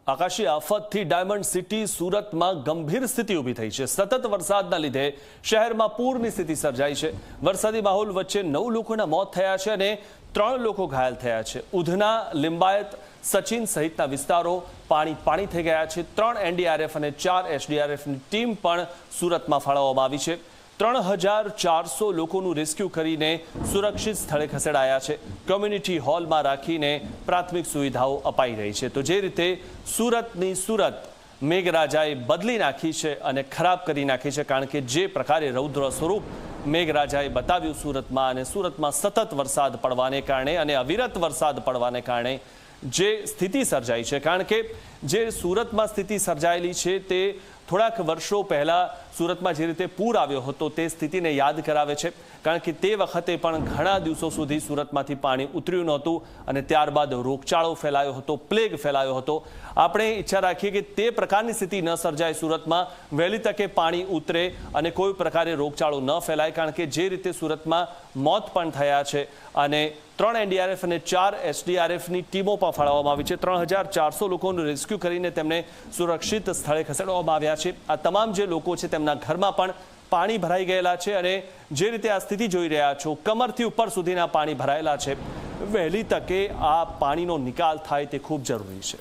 આકાશી આફતથી diamond city સુરતમાં ગંભીર સ્થિતિ ઊભી થઈ છે। સતત વરસાદના લીધે શહેરમાં પૂરની સ્થિતિ સર્જાઈ છે। વરસાદી માહોલ વચ્ચે 9 લોકોના મોત થયા છે અને 3 લોકો ઘાયલ થયા છે। ઉધના, લિંબાયત, સચિન સહિતના વિસ્તારો પાણી થઈ ગયા છે। 3 એનડીઆરએફ અને 4 એસડીઆરએફની ટીમ પણ સુરતમાં ફાળવવામાં આવી છે। 3400 લોકોનું રેસ્ક્યુ કરીને સુરક્ષિત સ્થળે ખસેડાયા છે। કોમ્યુનિટી હોલમાં રાખીને પ્રાથમિક સુવિધાઓ અપાઈ રહી છે। તો જે રીતે સુરતની સુરત મેઘરાજાએ બદલી નાખી છે અને ખરાબ કરી નાખી છે, કારણ કે જે પ્રકારે રૌદ્ર સ્વરૂપ મેઘરાજાએ બતાવ્યું સુરતમાં, અને સુરતમાં સતત વરસાદ પડવાને કારણે અને અવિરત વરસાદ પડવાને કારણે જે સ્થિતિ સર્જાઈ છે, કારણ કે જે સુરતમાં સ્થિતિ સર્જાયેલી છે તે થોડાક વર્ષો પહેલાં સુરતમાં જે રીતે પૂર આવ્યો હતો તે સ્થિતિને યાદ કરાવે છે, કારણ કે તે વખતે પણ ઘણા દિવસો સુધી સુરતમાંથી પાણી ઉતર્યું નહોતું અને ત્યારબાદ રોગચાળો ફેલાયો હતો, પ્લેગ ફેલાયો હતો। આપણે ઈચ્છા રાખીએ કે તે પ્રકારની સ્થિતિ ન સર્જાય સુરતમાં, વહેલી તકે પાણી ઉતરે અને કોઈ પ્રકારે રોગચાળો ન ફેલાય, કારણ કે જે રીતે સુરતમાં મોત પણ થયા છે અને 3 એનડીઆરએફ અને 4 એસડીઆરએફની ટીમો પણ ફાળવવામાં આવી છે। 3400 લોકોનું રેસ્ક્યુ કરીને તેમને સુરક્ષિત સ્થળે ખસેડવામાં આવ્યા છે। આ તમામ જે લોકો છે તેમના ઘરમાં પણ પાણી ભરાઈ ગયેલા છે અને જે રીતે આ સ્થિતિ જોઈ રહ્યા છો, કમરથી ઉપર સુધીના પાણી ભરાયેલા છે। વહેલી તકે આ પાણીનો નિકાલ થાય તે ખૂબ જરૂરી છે।